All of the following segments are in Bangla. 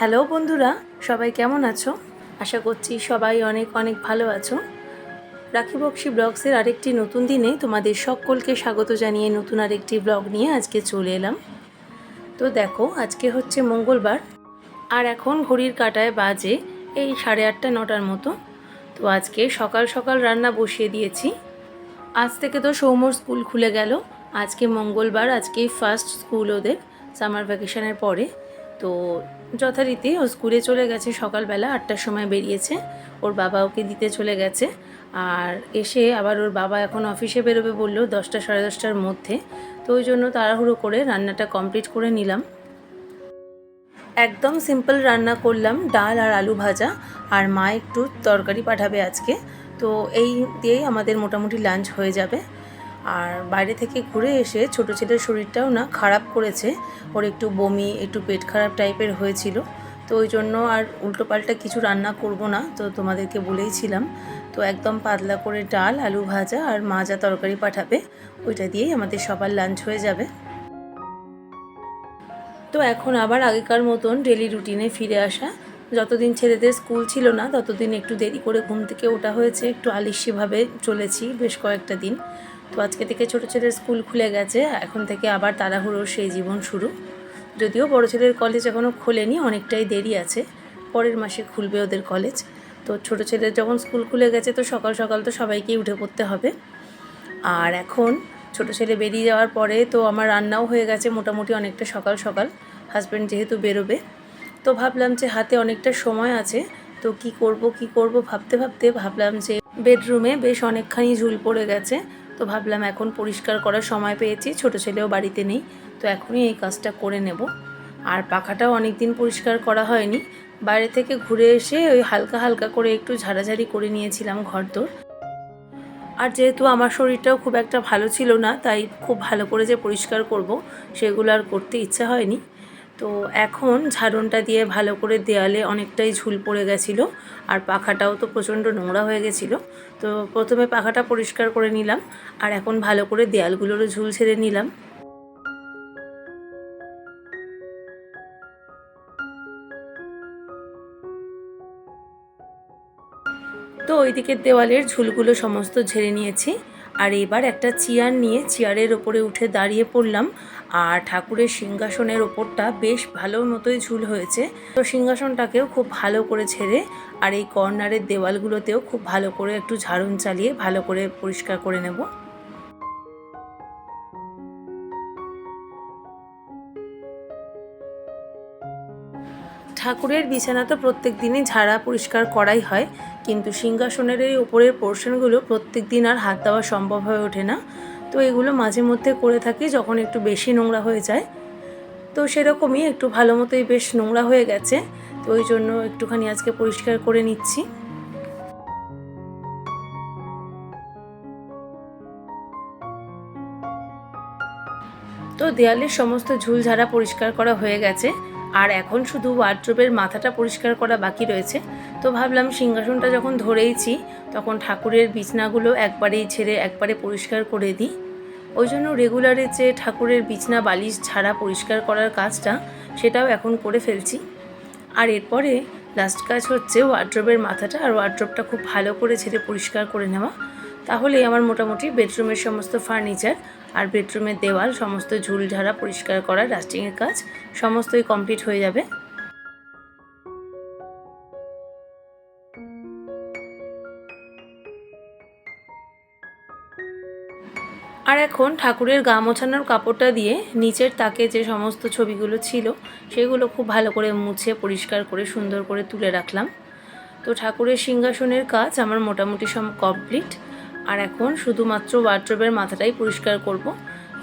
হ্যালো বন্ধুরা, সবাই কেমন আছো? আশা করছি সবাই অনেক অনেক ভালো আছো। রাখি বক্সি ব্লগসের আরেকটি নতুন দিনে তোমাদের সকলকে স্বাগত জানিয়ে নতুন আরেকটি ব্লগ নিয়ে আজকে চলে এলাম। তো দেখো, আজকে হচ্ছে মঙ্গলবার আর এখন ঘড়ির কাঁটায় বাজে এই 8:30-9টার মতো। তো আজকে সকাল সকাল রান্না বসিয়ে দিয়েছি। আজ থেকে তো সৌম্যর স্কুল খুলে গেল। আজকে মঙ্গলবার, আজকেই ফার্স্ট স্কুল ওদের সামার ভ্যাকেশনের পরে। তো যথারীতি ও স্কুলে চলে গেছে, সকালবেলা 8টার সময় বেরিয়েছে। ওর বাবা ওকে দিতে চলে গেছে। আর এসে আবার ওর বাবা এখন অফিসে বেরোবে বললো 10টা সাড়ে 10টার মধ্যে। তো ওই জন্য তাড়াহুড়ো করে রান্নাটা কমপ্লিট করে নিলাম। একদম সিম্পল রান্না করলাম, ডাল আর আলু ভাজা। আর মা একটু তরকারি পাঠাবে আজকে। তো এই দিয়েই আমাদের মোটামুটি লাঞ্চ হয়ে যাবে। আর বাইরে থেকে ঘুরে এসে ছোটো ছেলের শরীরটাও না খারাপ করেছে। ওর একটু বমি, একটু পেট খারাপ টাইপের হয়েছিল। তো ওই জন্য আর উল্টোপাল্টা কিছু রান্না করব না, তো তোমাদেরকে বলেইছিলাম। তো একদম পাতলা করে ডাল, আলু ভাজা আর মা যা তরকারি পাঠাবে ওইটা দিয়েই আমাদের সবার লাঞ্চ হয়ে যাবে। তো এখন আবার আগেকার মতন ডেলি রুটিনে ফিরে আসা। যতদিন ছেলেদের স্কুল ছিল না ততদিন একটু দেরি করে ঘুম থেকে ওঠা হয়েছে, একটু আলিস্যিভাবে চলেছি বেশ কয়েকটা দিন। তো আজকে থেকে ছোটো ছেলের স্কুল খুলে গেছে, এখন থেকে আবার তাড়াহুড়োর সেই জীবন শুরু। যদিও বড় ছেলের কলেজ এখনও খোলেনি, অনেকটাই দেরি আছে, পরের মাসে খুলবে ওদের কলেজ। তো ছোটো ছেলের যখন স্কুল খুলে গেছে তো সকাল সকাল তো সবাইকেই উঠে পড়তে হবে। আর এখন ছোটো ছেলে বেরিয়ে যাওয়ার পরে তো আমার রান্নাও হয়ে গেছে মোটামুটি অনেকটা সকাল সকাল, হাজব্যান্ড যেহেতু বেরোবে। তো ভাবলাম যে হাতে অনেকটা সময় আছে, তো কি করব ভাবতে ভাবতে ভাবলাম যে বেডরুমে বেশ অনেকখানি ঝুল পড়ে গেছে। তো ভাবলাম এখন পরিষ্কার করার সময় পেয়েছি, ছোটো ছেলেও বাড়িতে নেই, তো এখনই এই কাজটা করে নেব। আর পাখাটাও অনেক দিন পরিষ্কার করা হয়নি। বাইরে থেকে ঘুরে এসে ওই হালকা হালকা করে একটু ঝাড়াঝাড়ি করে নিয়েছিলাম ঘরদোর। আর যেহেতু আমার শরীরটাও খুব একটা ভালো ছিল না, তাই খুব ভালো করে যে পরিষ্কার করব সেগুলো আর করতে ইচ্ছা হয়নি। তো এখন ঝাড়নটা দিয়ে ভালো করে দেয়ালে অনেকটাই ঝুল পড়ে গেছিলো, আর পাখাটাও তো প্রচণ্ড নোংরা হয়ে গেছিলো। তো প্রথমে পাখাটা পরিষ্কার করে নিলাম, আর এখন ভালো করে দেয়ালগুলোরও ঝুল ছেড়ে নিলাম। তো ওই দিকের দেওয়ালের ঝুলগুলো সমস্ত ঝেড়ে নিয়েছি। আর এবার একটা চেয়ার নিয়ে চেয়ারের ওপরে উঠে দাঁড়িয়ে পড়লাম। আর ঠাকুরের সিংহাসনের ওপরটা বেশ ভালো মতোই ঝুল হয়েছে, তো সিংহাসনটাকেও খুব ভালো করে ঝেড়ে আর এই কর্নারের দেওয়ালগুলোতেও খুব ভালো করে একটু ঝাড়ুন চালিয়ে ভালো করে পরিষ্কার করে নেব। ঠাকুরের বিছানা তো প্রত্যেক দিনই ঝাড়া পরিষ্কার করাই হয়, কিন্তু সিংহাসনের এই ওপরের পোর্শনগুলো প্রত্যেক দিন আর হাত দেওয়া সম্ভব হয়ে ওঠে না। তো এগুলো মাঝে মধ্যে করে থাকি যখন একটু বেশি নোংরা হয়ে যায়। তো সেরকমই একটু ভালো মতোই বেশ নোংরা হয়ে গেছে, তো ওই জন্য একটুখানি আজকে পরিষ্কার করে নিচ্ছি। তো দেয়ালের সমস্ত ঝুল ঝাড়া পরিষ্কার করা হয়ে গেছে, আর এখন শুধু ওয়ার্ড্রোবের মাথাটা পরিষ্কার করা বাকি রয়েছে। তো ভাবলাম সিংহাসনটা যখন ধরেইছি তখন ঠাকুরের বিছনাগুলো একবারেই ছেড়ে একবারে পরিষ্কার করে দিই। ওই জন্য রেগুলারে যে ঠাকুরের বিছনা বালিশ ঝাড়া পরিষ্কার করার কাজটা সেটাও এখন করে ফেলছি। আর এরপরে লাস্ট কাজ হচ্ছে ওয়ার্ড্রোবের মাথাটা আর ওয়ার্ড্রোবটা খুব ভালো করে ছেড়ে পরিষ্কার করে নেওয়া। তাহলেই আমার মোটামুটি বেডরুমের সমস্ত ফার্নিচার আর বেডরুমের দেওয়াল সমস্ত ঝুল ঝাড়া পরিষ্কার করা, ডাস্টিংয়ের কাজ সমস্তই কমপ্লিট হয়ে যাবে। আর এখন ঠাকুরের গা মোছানোর কাপড়টা দিয়ে নিচের তাকে যে সমস্ত ছবিগুলো ছিল সেগুলো খুব ভালো করে মুছে পরিষ্কার করে সুন্দর করে তুলে রাখলাম। তো ঠাকুরের সিংহাসনের কাজ আমার মোটামুটি সব কমপ্লিট। আর এখন শুধুমাত্র ওয়ার্ড্রোবের মাথাটাই পরিষ্কার করব।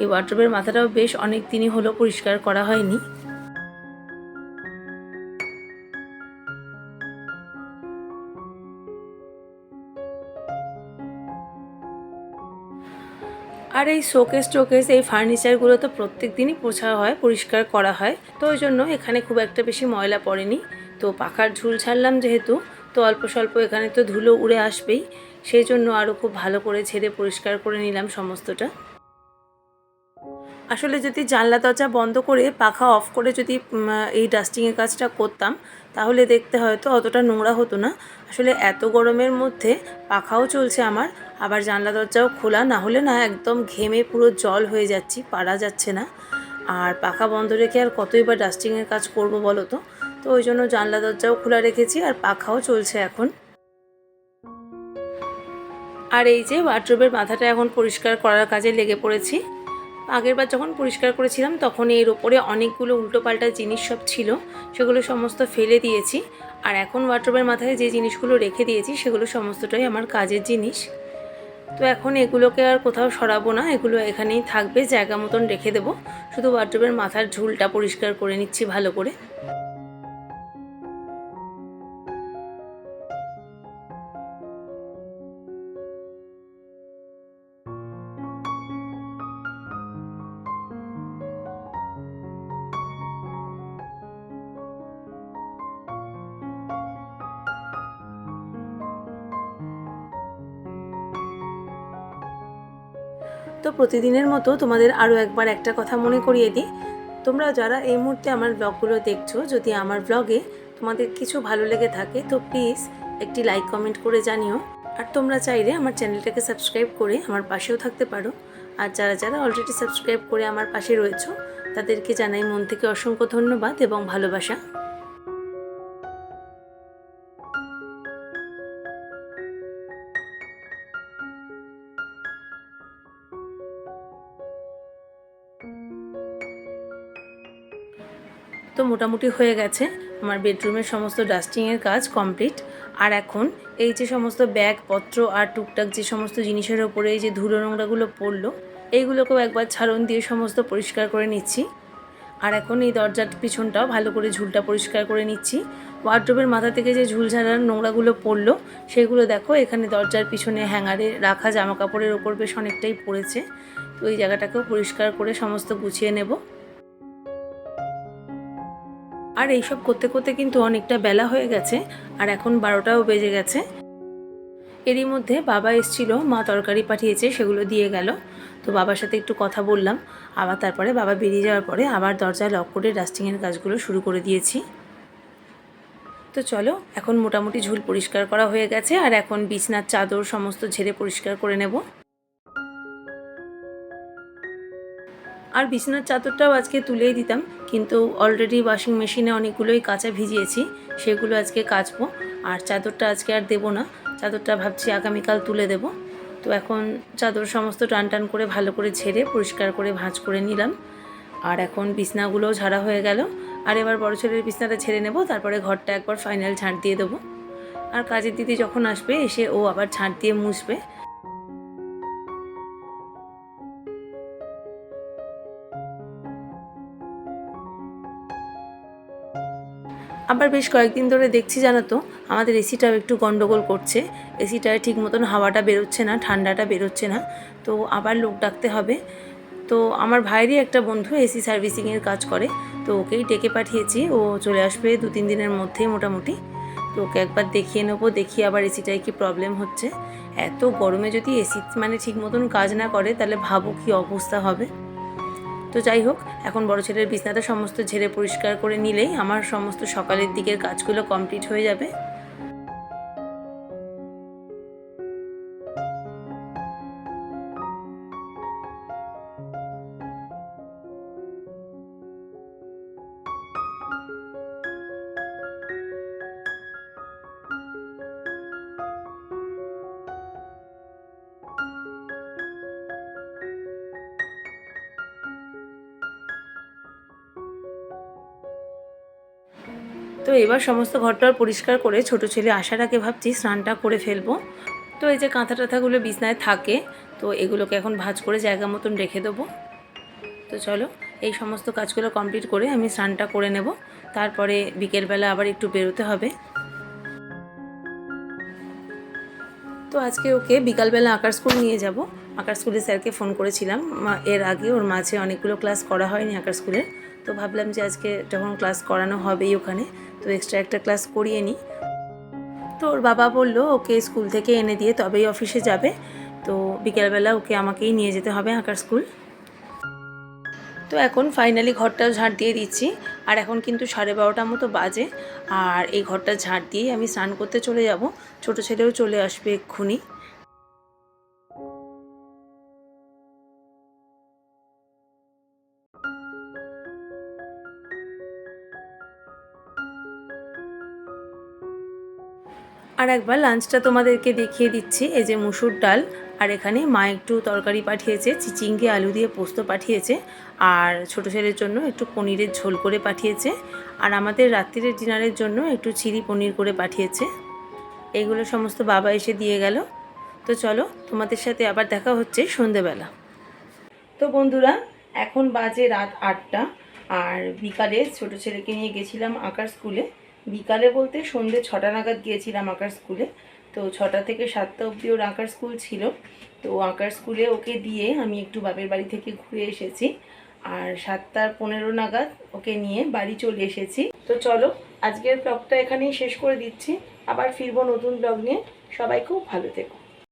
এই ওয়ার্ড্রোবের মাথাটাও বেশ অনেক দিনই হলো পরিষ্কার করা হয়নি। আর এই শোকেস টোকেস এই ফার্নিচারগুলো তো প্রত্যেক দিনই পোছা হয়, পরিষ্কার করা হয়, তো ওই জন্য এখানে খুব একটা বেশি ময়লা পড়েনি। তো পাখার ঝুল ছাড়লাম যেহেতু, তো অল্প স্বল্প এখানে তো ধুলো উড়ে আসবেই, সেই জন্য আরও খুব ভালো করে ঝেড়ে পরিষ্কার করে নিলাম সমস্তটা। আসলে যদি জানলা দরজা বন্ধ করে পাখা অফ করে যদি এই ডাস্টিংয়ের কাজটা করতাম তাহলে দেখতে হয়তো অতটা নোংরা হতো না। আসলে এত গরমের মধ্যে পাখাও চলছে আমার, আবার জানলা দরজাও খোলা, না হলে না একদম ঘেমে পুরো জল হয়ে যাচ্ছি, পারা যাচ্ছে না। আর পাখা বন্ধ রেখে আর কতই বা ডাস্টিংয়ের কাজ করব বলো তো। তো ওই জন্য জানলা দরজাও খোলা রেখেছি আর পাখাও চলছে এখন। আর এই যে ওয়ার্ড্রোবের মাথাটা এখন পরিষ্কার করার কাজে লেগে পড়েছি। আগেরবার যখন পরিষ্কার করেছিলাম তখন এর ওপরে অনেকগুলো উল্টোপাল্টা জিনিস সব ছিল, সেগুলো সমস্ত ফেলে দিয়েছি। আর এখন ওয়ার্ড্রোবের মাথায় যে জিনিসগুলো রেখে দিয়েছি সেগুলো সমস্তটাই আমার কাজের জিনিস। তো এখন এগুলোকে আর কোথাও সরাবো না, এগুলো এখানেই থাকবে, জায়গা মতন রেখে দেবো। শুধু ওয়ার্ড্রোবের মাথার ঝুলটা পরিষ্কার করে নিচ্ছি ভালো করে। তো প্রতিদিনের মতো তোমাদের আরও একবার একটা কথা মনে করিয়ে দিই, তোমরা যারা এই মুহূর্তে আমার ব্লগগুলো দেখছো, যদি আমার ব্লগে তোমাদের কিছু ভালো লেগে থাকে তো প্লিজ একটি লাইক কমেন্ট করে জানিও। আর তোমরা চাইলে আমার চ্যানেলটাকে সাবস্ক্রাইব করে আমার পাশেও থাকতে পারো। আর যারা যারা অলরেডি সাবস্ক্রাইব করে আমার পাশে রয়েছো তাদেরকে জানাই মন থেকে অসংখ্য ধন্যবাদ এবং ভালোবাসা। তো মোটামুটি হয়ে গেছে আমার বেডরুমের সমস্ত ডাস্টিংয়ের কাজ কমপ্লিট। আর এখন এই যে সমস্ত ব্যাগপত্র আর টুকটাক যে সমস্ত জিনিসের ওপরে এই যে ধুলো নোংরাগুলো পড়লো, এইগুলোকেও একবার ছাড়ন দিয়ে সমস্ত পরিষ্কার করে নিচ্ছি। আর এখন এই দরজার পিছনটাও ভালো করে ঝুলটা পরিষ্কার করে নিচ্ছি। ওয়ার্ড্রোবের মাথা থেকে যে ঝুল ঝাড়ার নোংরাগুলো পড়লো সেগুলো দেখো এখানে দরজার পিছনে হ্যাঙ্গারে রাখা জামা কাপড়ের ওপর বেশ অনেকটাই পড়েছে। তো এই জায়গাটাকেও পরিষ্কার করে সমস্ত গুছিয়ে নেব। আর এইসব করতে করতে কিন্তু অনেকটা বেলা হয়ে গেছে, আর এখন 12টাও বেজে গেছে। এরই মধ্যে বাবা এসেছিল, মা তরকারি পাঠিয়েছে, সেগুলো দিয়ে গেল। তো বাবার সাথে একটু কথা বললাম, আবার তারপরে বাবা বেরিয়ে যাওয়ার পরে আবার দরজা লক করে ডাস্টিংয়ের কাজগুলো শুরু করে দিয়েছি। তো চলো এখন মোটামুটি ঝুল পরিষ্কার করা হয়ে গেছে, আর এখন বিছনার চাদর সমস্ত ঝেড়ে পরিষ্কার করে নেব। আর বিছানার চাদরটাও আজকে তুলেই দিতাম, কিন্তু অলরেডি ওয়াশিং মেশিনে অনেকগুলোই কাঁচা ভিজিয়েছি, সেগুলো আজকে কাচবো। আর চাদরটা আজকে আর দেবো না, চাদরটা ভাবছি আগামীকাল তুলে দেব। তো এখন চাদর সমস্ত টান টান করে ভালো করে ঝেড়ে পরিষ্কার করে ভাঁজ করে নিলাম। আর এখন বিছনাগুলোও ঝাড়া হয়ে গেল। আর এবার বড় ছেলের বিছনাটা ঝেড়ে নেব, তারপরে ঘরটা একবার ফাইনাল ঝাঁট দিয়ে দেবো। আর কাজের দিদি যখন আসবে এসে ও আবার ঝাঁট দিয়ে মুছবে। আবার বেশ কয়েকদিন ধরে দেখছি জানো তো আমাদের এসিটাও একটু গন্ডগোল করছে, এসিটায় ঠিক মতন হাওয়াটা বেরোচ্ছে না, ঠান্ডাটা বেরোচ্ছে না। তো আবার লোক ডাকতে হবে। তো আমার ভাইয়েরই একটা বন্ধু এসি সার্ভিসিংয়ের কাজ করে, তো ওকেই ডেকে পাঠিয়েছি, ও চলে আসবে 2-3 দিনের মধ্যেই মোটামুটি। তো ওকে একবার দেখিয়ে নেবো, দেখিয়ে আবার এসিটায় কি প্রবলেম হচ্ছে। এত গরমে যদি এসি মানে ঠিক মতন কাজ না করে তাহলে ভাবো কী অবস্থা হবে। তো যাই হোক, এখন বড় ছেলের বিছনাটা সমস্ত ঝেড়ে পরিষ্কার করে নিলেই আমার সমস্ত সকালের দিকের কাজগুলো কমপ্লিট হয়ে যাবে। তো এবার সমস্ত ঘরটার পরিষ্কার করে ছোট ছেলে আসার আগে ভাবছি স্নানটা করে ফেলবো। তো এই যে কাঁথা টাথাগুলো বিছনায় থাকে, তো এগুলোকে এখন ভাঁজ করে জায়গা মতন রেখে দেবো। তো চলো এই সমস্ত কাজগুলো কমপ্লিট করে আমি স্নানটা করে নেব, তারপরে বিকেলবেলা আবার একটু বেরোতে হবে। তো আজকে ওকে বিকালবেলা আঁকার স্কুল নিয়ে যাব। আঁকার স্কুলে স্যারকে ফোন করেছিলাম, এর আগে ওর মাঝে অনেকগুলো ক্লাস করা হয়নি আঁকার স্কুলে। তো ভাবলাম যে আজকে যখন ক্লাস করানো হবেই ওখানে, তো এক্সট্রা একটা ক্লাস করিয়ে নিই। তো ওর বাবা বললো ওকে স্কুল থেকে এনে দিয়ে তবেই অফিসে যাবে। তো বিকেলবেলা ওকে আমাকেই নিয়ে যেতে হবে আঁকার স্কুল। তো এখন ফাইনালি ঘরটাও ঝাঁট দিয়ে দিচ্ছি। আর এখন কিন্তু 12:30 মতো বাজে। আর এই ঘরটা ঝাঁট দিয়েই আমি স্নান করতে চলে যাব। ছোটো ছেলেও চলে আসবে এক্ষুনি। আর একবার লাঞ্চটা তোমাদেরকে দেখিয়ে দিচ্ছি। এই যে মুসুর ডাল, আর এখানে মা একটু তরকারি পাঠিয়েছে, চিচিঙ্গে আলু দিয়ে পোস্ত পাঠিয়েছে, আর ছোটো ছেলের জন্য একটু পনিরের ঝোল করে পাঠিয়েছে, আর আমাদের রাত্রিরের ডিনারের জন্য একটু চিলি পনির করে পাঠিয়েছে। এইগুলো সমস্ত বাবা এসে দিয়ে গেল। তো চলো, তোমাদের সাথে আবার দেখা হচ্ছে সন্ধেবেলা। তো বন্ধুরা, এখন বাজে রাত 8টা। আর বিকালে ছোটো ছেলেকে নিয়ে গেছিলাম আঁকার স্কুলে। বিকালে বলতে সন্ধ্যে 6টা নাগাদ গিয়েছিলাম আঁকার স্কুলে। তো 6টা থেকে 7টা অবধি ওর আঁকার স্কুল ছিল। তো আঁকার স্কুলে ওকে দিয়ে আমি একটু বাপের বাড়ি থেকে ঘুরে এসেছি। আর 7:15 নাগাদ ওকে নিয়ে বাড়ি চলে এসেছি। তো চলো, আজকের ব্লগটা এখানেই শেষ করে দিচ্ছি। আবার ফিরবো নতুন ব্লগ নিয়ে। সবাই খুব ভালো থেকো।